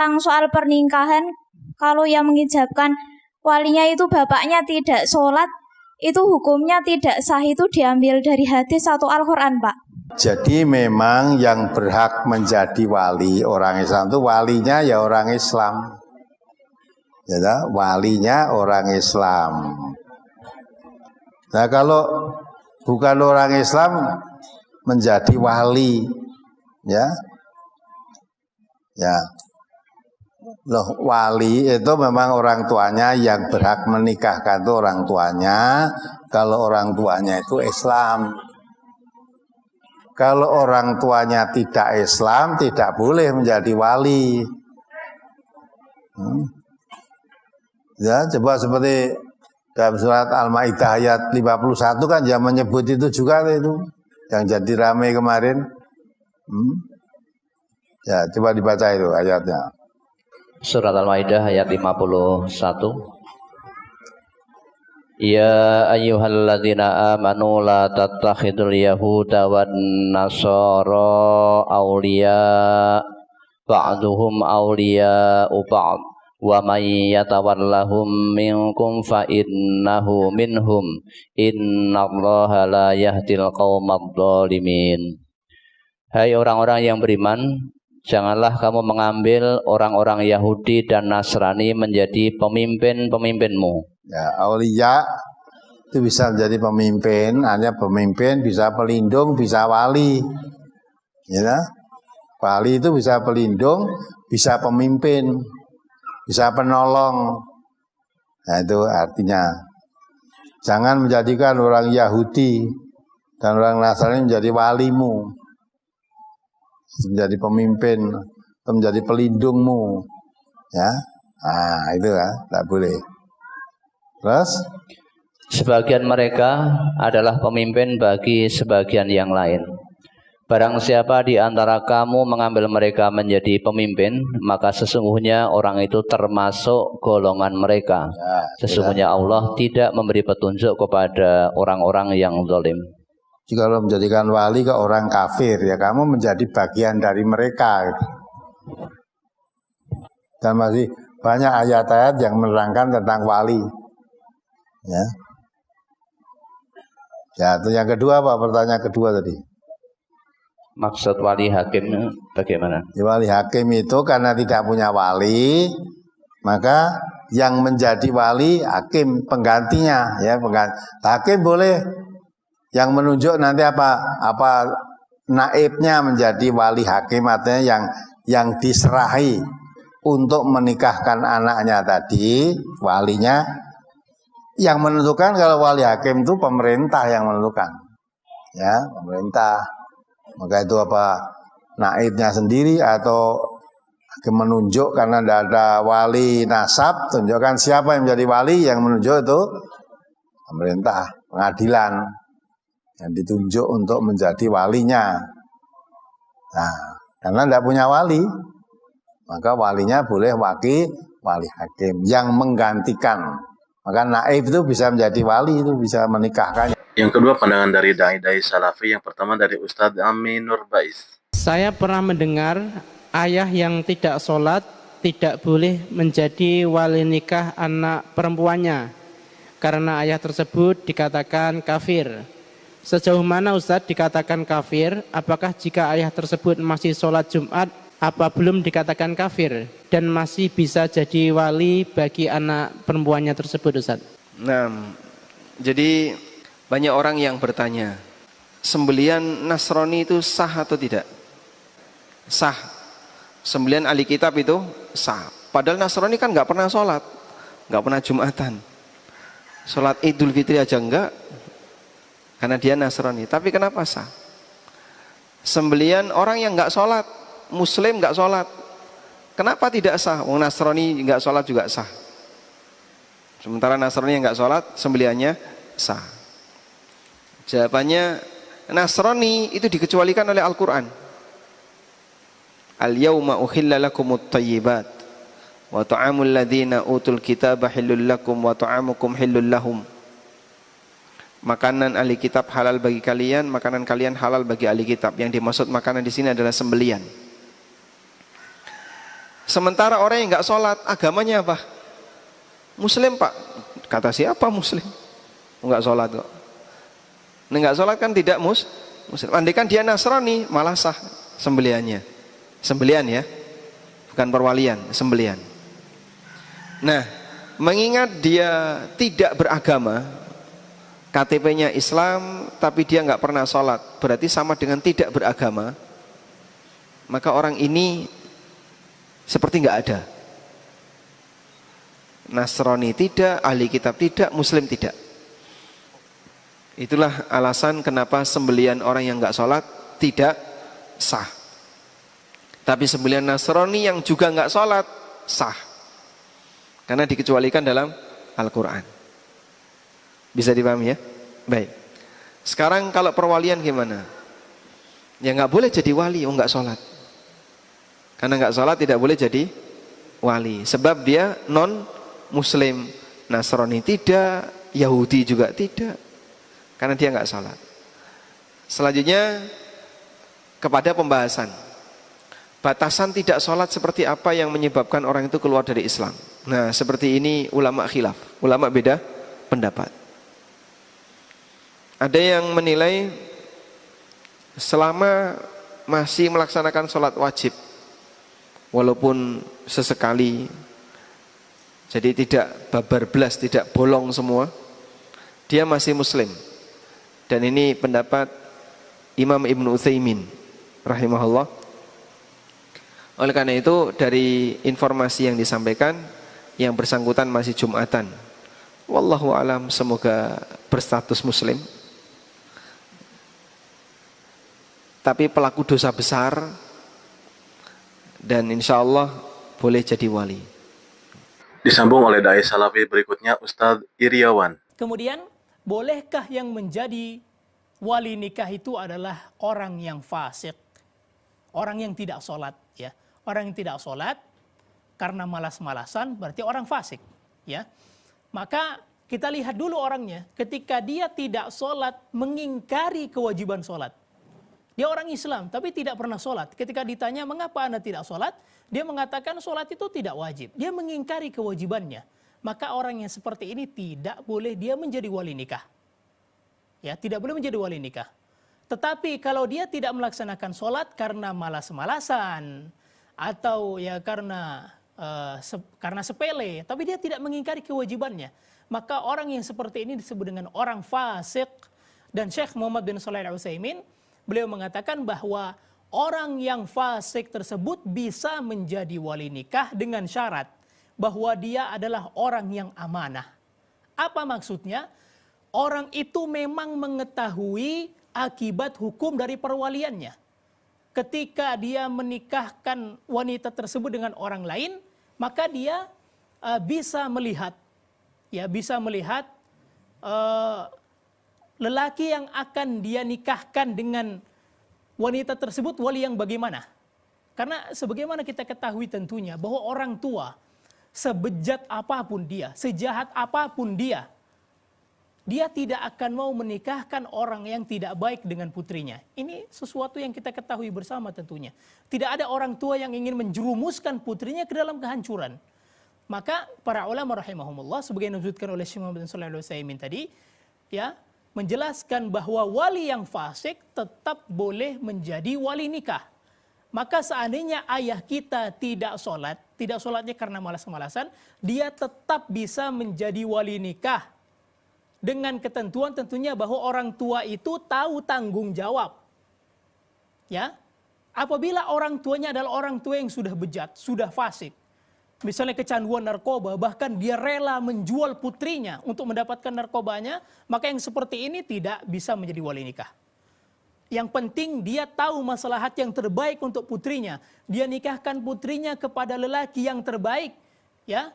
tentang soal pernikahan, kalau yang mengijabkan walinya itu bapaknya tidak sholat, itu hukumnya tidak sah, itu diambil dari hadis atau Al-Quran, Pak? Jadi memang yang berhak menjadi wali orang Islam itu walinya ya orang Islam. Ya, walinya orang Islam. Nah kalau bukan orang Islam menjadi wali, ya, loh, wali itu memang orang tuanya yang berhak menikahkan itu orang tuanya. Kalau orang tuanya itu Islam. Kalau orang tuanya tidak Islam, tidak boleh menjadi wali. Ya, coba seperti dalam surat Al-Maidah ayat 51 kan yang menyebut itu juga itu yang jadi ramai kemarin. Ya, coba dibaca itu ayatnya. Surat Al-Maidah ayat 51. Ya ayyuhalladzina amanu la tattakhidul yahuda wan nasara awliya ba'duhum awliya'u ba'd wa may yatawallahum minkum fa innahu minhum innallaha la yahdil qaumadh dhalimin. Hai orang-orang yang beriman, janganlah kamu mengambil orang-orang Yahudi dan Nasrani menjadi pemimpin-pemimpinmu. Ya, aulia itu bisa menjadi pemimpin, hanya pemimpin, bisa pelindung, bisa wali. Ya, wali itu bisa pelindung, bisa pemimpin, bisa penolong. Nah, itu artinya jangan menjadikan orang Yahudi dan orang Nasrani menjadi walimu, menjadi pemimpin, menjadi pelindungmu. Ya, nah itu ya, tak boleh. Terus sebagian mereka adalah pemimpin bagi sebagian yang lain. Barang siapa di antara kamu mengambil mereka menjadi pemimpin, maka sesungguhnya orang itu termasuk golongan mereka. ya, Sesungguhnya Allah tidak memberi petunjuk kepada orang-orang yang zalim. Jika lo menjadikan wali ke orang kafir, ya kamu menjadi bagian dari mereka. Dan masih banyak ayat-ayat yang menerangkan tentang wali. Ya. Ya, itu yang kedua apa? Pertanyaan kedua tadi. Maksud wali hakim bagaimana? Ya, wali hakim itu karena tidak punya wali, maka yang menjadi wali hakim penggantinya, ya hakim boleh yang menunjuk nanti apa naibnya menjadi wali hakim, artinya yang diserahi untuk menikahkan anaknya tadi, walinya yang menentukan. Kalau wali hakim itu pemerintah yang menentukan, ya pemerintah. Maka itu apa naibnya sendiri atau hakim menunjuk karena tidak ada wali nasab, tunjukkan siapa yang menjadi wali, yang menunjuk itu pemerintah, pengadilan yang ditunjuk untuk menjadi walinya. Nah, karena tidak punya wali, maka walinya boleh wali hakim yang menggantikan. Maka naib itu bisa menjadi wali, itu bisa menikahkannya. Yang kedua, pandangan dari dai-dai salafi. Yang pertama dari Ustadz Aminur Bais. Saya pernah mendengar ayah yang tidak sholat tidak boleh menjadi wali nikah anak perempuannya karena ayah tersebut dikatakan kafir. Sejauh mana Ustadz dikatakan kafir? Apakah jika ayah tersebut masih sholat Jumat, apa belum dikatakan kafir dan masih bisa jadi wali bagi anak perempuannya tersebut, Ustadz? Nah, jadi banyak orang yang bertanya, sembelian Nasrani itu sah atau tidak? Sah. Sembelian ahli kitab itu sah. Padahal Nasrani kan nggak pernah sholat, nggak pernah Jumatan. Sholat Idul Fitri aja enggak, karena dia Nasrani. Tapi kenapa sah? Sembelian orang yang nggak sholat, Muslim nggak sholat, kenapa tidak sah? Wong Nasrani nggak sholat juga sah. Sementara Nasrani yang nggak sholat, sembeliannya sah. Jawabannya, Nasrani itu dikecualikan oleh Al-Quran. Al-yawma uhilla lakumut tayyibat wa ta'amul ladhina utul kitaba hillul lakum wa ta'amukum hillul lahum. Makanan ahli kitab halal bagi kalian, makanan kalian halal bagi ahli kitab. Yang dimaksud makanan di sini adalah sembelian. Sementara orang yang nggak sholat, agamanya apa? Muslim Pak. Kata siapa Muslim? Nggak sholat kok. Nah, nggak sholat kan tidak Muslim. Andai kan dia Nasrani, malah sah sembeliannya. Sembelian ya, bukan perwalian, sembelian. Nah, mengingat dia tidak beragama, KTP-nya Islam, tapi dia nggak pernah sholat, berarti sama dengan tidak beragama. Maka orang ini seperti nggak ada. Nasrani tidak, ahli kitab tidak, Muslim tidak. Itulah alasan kenapa sembelian orang yang nggak sholat tidak sah. Tapi sembelian Nasrani yang juga nggak sholat sah, karena dikecualikan dalam Al-Quran. Bisa dipahami ya? Baik. Sekarang kalau perwalian gimana? Ya nggak boleh jadi wali, nggak sholat. Karena nggak sholat tidak boleh jadi wali, sebab dia non Muslim. Nasrani tidak, Yahudi juga tidak, karena dia nggak sholat. Selanjutnya kepada pembahasan batasan tidak sholat seperti apa yang menyebabkan orang itu keluar dari Islam. Nah, seperti ini ulama khilaf, ulama beda pendapat. Ada yang menilai selama masih melaksanakan sholat wajib, walaupun sesekali, jadi tidak babar belas, tidak bolong semua, dia masih Muslim. Dan ini pendapat Imam Ibnu Utsaimin rahimahullah. Oleh karena itu, dari informasi yang disampaikan, yang bersangkutan masih Jumatan. Wallahu alam, semoga berstatus Muslim. Tapi pelaku dosa besar, dan insya Allah boleh jadi wali. Disambung oleh Dai Salafi berikutnya, Ustadz Iriawan. Kemudian, bolehkah yang menjadi wali nikah itu adalah orang yang fasik, orang yang tidak sholat, ya? Orang yang tidak sholat karena malas-malasan berarti orang fasik, ya. Maka kita lihat dulu orangnya, ketika dia tidak sholat, mengingkari kewajiban sholat. Dia orang Islam tapi tidak pernah sholat. Ketika ditanya mengapa Anda tidak sholat, dia mengatakan sholat itu tidak wajib. Dia mengingkari kewajibannya. Maka orang yang seperti ini tidak boleh dia menjadi wali nikah. Ya, tidak boleh menjadi wali nikah. Tetapi kalau dia tidak melaksanakan sholat karena malas-malasan, atau ya karena sepele, tapi dia tidak mengingkari kewajibannya, maka orang yang seperti ini disebut dengan orang fasik. Dan Syekh Muhammad bin Shalih Al-Utsaimin, beliau mengatakan bahwa orang yang fasik tersebut bisa menjadi wali nikah dengan syarat bahwa dia adalah orang yang amanah. Apa maksudnya? Orang itu memang mengetahui akibat hukum dari perwaliannya. Ketika dia menikahkan wanita tersebut dengan orang lain, maka dia bisa melihat, ya, bisa melihat lelaki yang akan dia nikahkan dengan wanita tersebut wali yang bagaimana. Karena sebagaimana kita ketahui tentunya bahwa orang tua, sebejat apapun dia, sejahat apapun dia tidak akan mau menikahkan orang yang tidak baik dengan putrinya. Ini sesuatu yang kita ketahui bersama tentunya. Tidak ada orang tua yang ingin menjerumuskan putrinya ke dalam kehancuran. Maka para ulama rahimahumullah, sebagai disebutkan oleh Syekh Muhammad bin Shalih Al-Utsaimin tadi, ya, menjelaskan bahwa wali yang fasik tetap boleh menjadi wali nikah. Maka seandainya ayah kita tidak sholatnya karena malas-malasan, dia tetap bisa menjadi wali nikah. Dengan ketentuan tentunya bahwa orang tua itu tahu tanggung jawab. Ya. Apabila orang tuanya adalah orang tua yang sudah bejat, sudah fasik, misalnya kecanduan narkoba, bahkan dia rela menjual putrinya untuk mendapatkan narkobanya, maka yang seperti ini tidak bisa menjadi wali nikah. Yang penting dia tahu maslahat yang terbaik untuk putrinya. Dia nikahkan putrinya kepada lelaki yang terbaik, ya.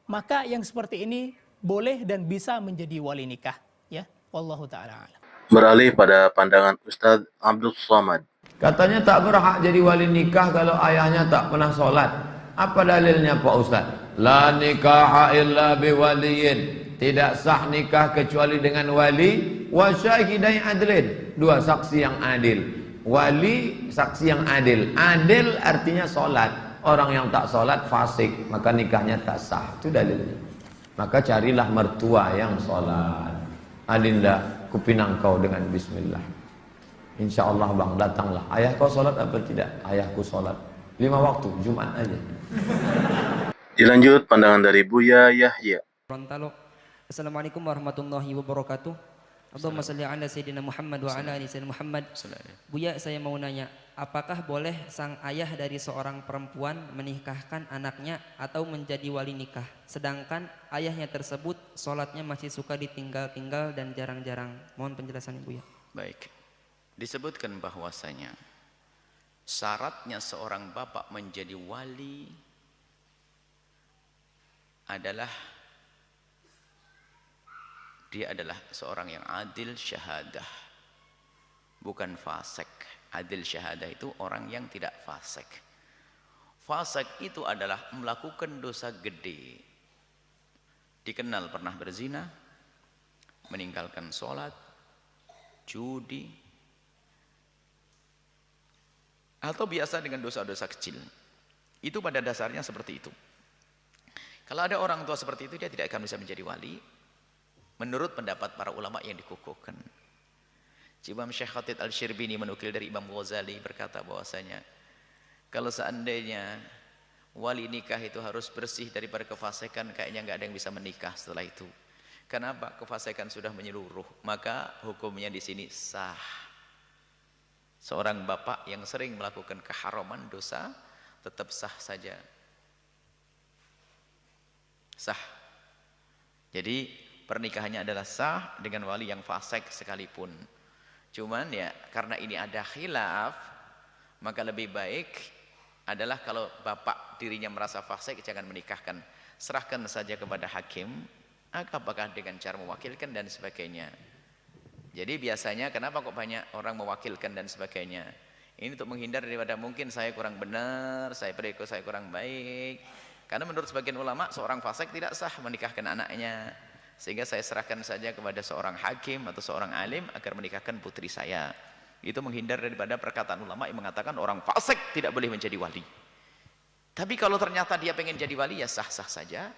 Maka yang seperti ini boleh dan bisa menjadi wali nikah, ya. Wallahu taala a'lam. Beralih pada pandangan Ustadz Abdul Somad. Katanya tak berhak jadi wali nikah kalau ayahnya tak pernah sholat. Apa dalilnya Pak Ustaz? La nikaha illa biwaliyin. Tidak sah nikah kecuali dengan wali wa syahidai adlin. Dua saksi yang adil. Wali, saksi yang adil. Adil artinya sholat. Orang yang tak sholat fasik, maka nikahnya tak sah. Itu dalilnya. Maka carilah mertua yang sholat. Adinda, kupinang kau dengan bismillah. Insya Allah bang, datanglah. Ayah kau sholat apa tidak? Ayahku sholat 5 waktu, Jumat aja. Dilanjut pandangan dari Buya Yahya. Assalamualaikum warahmatullahi wabarakatuh. Allahumma salli ala Sayyidina Muhammad wa ala ali Sayyidina Muhammad. Buya, saya mau nanya, apakah boleh sang ayah dari seorang perempuan menikahkan anaknya atau menjadi wali nikah, sedangkan ayahnya tersebut sholatnya masih suka ditinggal-tinggal dan jarang-jarang? Mohon penjelasan Buya. Baik, disebutkan bahwasanya syaratnya seorang bapak menjadi wali adalah dia adalah seorang yang adil syahadah, bukan fasik. Adil syahadah itu orang yang tidak fasik. Fasik itu adalah melakukan dosa gede, dikenal pernah berzina, meninggalkan sholat, judi, atau biasa dengan dosa-dosa kecil. Itu pada dasarnya seperti itu. Kalau ada orang tua seperti itu, dia tidak akan bisa menjadi wali menurut pendapat para ulama yang dikukuhkan. Imam Syekh Khatib Al-Syirbini menukil dari Imam Ghazali berkata bahwasanya kalau seandainya wali nikah itu harus bersih daripada kefasikan, kayaknya nggak ada yang bisa menikah setelah itu. Kenapa? Kefasikan sudah menyeluruh, maka hukumnya di sini sah. Seorang bapak yang sering melakukan keharaman dosa tetap sah saja. Sah. Jadi pernikahannya adalah sah dengan wali yang fasik sekalipun. Cuman ya karena ini ada khilaf, maka lebih baik adalah kalau bapak dirinya merasa fasik jangan menikahkan. Serahkan saja kepada hakim, apakah dengan cara mewakilkan dan sebagainya. Jadi biasanya kenapa kok banyak orang mewakilkan dan sebagainya? Ini untuk menghindar daripada mungkin saya kurang benar, saya kurang baik. Karena menurut sebagian ulama seorang fasik tidak sah menikahkan anaknya. Sehingga saya serahkan saja kepada seorang hakim atau seorang alim agar menikahkan putri saya. Itu menghindar daripada perkataan ulama yang mengatakan orang fasik tidak boleh menjadi wali. Tapi kalau ternyata dia pengen jadi wali, ya sah-sah saja.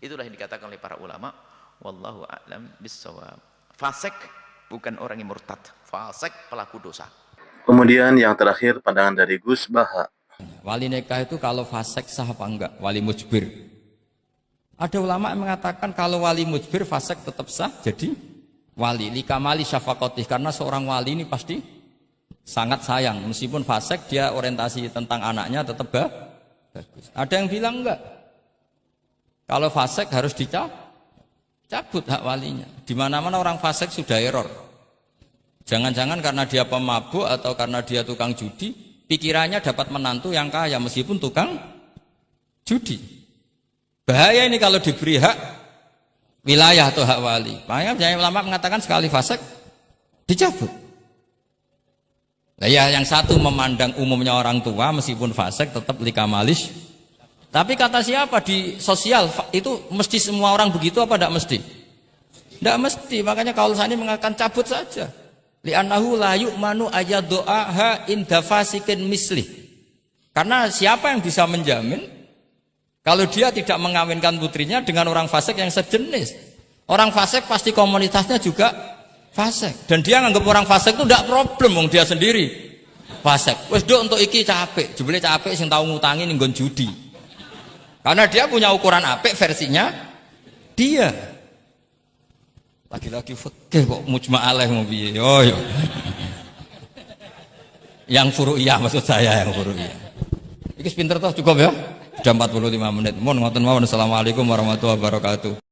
Itulah yang dikatakan oleh para ulama. Wallahu a'lam bissawab. Fasik bukan orang yang murtad. Fasik pelaku dosa. Kemudian yang terakhir pandangan dari Gus Baha. Wali nikah itu kalau fasik sah apa enggak? Wali mujbir. Ada ulama yang mengatakan kalau wali mujbir fasik tetap sah jadi wali likamali syafaqatih, karena seorang wali ini pasti sangat sayang meskipun fasik, dia orientasi tentang anaknya tetap bagus. Ada yang bilang enggak, kalau fasik harus dicabut hak walinya. Di mana-mana orang fasik sudah error. Jangan-jangan karena dia pemabuk atau karena dia tukang judi, pikirannya dapat menantu yang kaya meskipun tukang judi. Bahaya ini kalau diberi hak wilayah atau hak wali. Makanya banyak ulama mengatakan sekali fasik dicabut. Nah ya, yang satu memandang umumnya orang tua meskipun fasik tetap likamalis. Tapi kata siapa di sosial itu mesti semua orang begitu apa tidak mesti? Tidak mesti. Makanya kalau Sani mengatakan cabut saja. Li'annahu la yu'manu ayadu'aha inda fasikin mislih. Karena siapa yang bisa menjamin kalau dia tidak mengawinkan putrinya dengan orang fasik yang sejenis? Orang fasik pasti komunitasnya juga fasik. Dan dia nganggap orang fasik itu tidak problem, dia sendiri fasik. Wes do untuk iki capek, jebule capek sing tahu ngutangi ning nggon judi. Karena dia punya ukuran apik versinya dia. Lagi-lagi fikih kok mujma' alaih mau piye? Oh yo. Yang furu'iyah maksud saya, yang furu'iyah. Iki pinter toh, cukup ya? Sudah 45 menit. Mohon ngoten mawon. Assalamualaikum warahmatullahi wabarakatuh.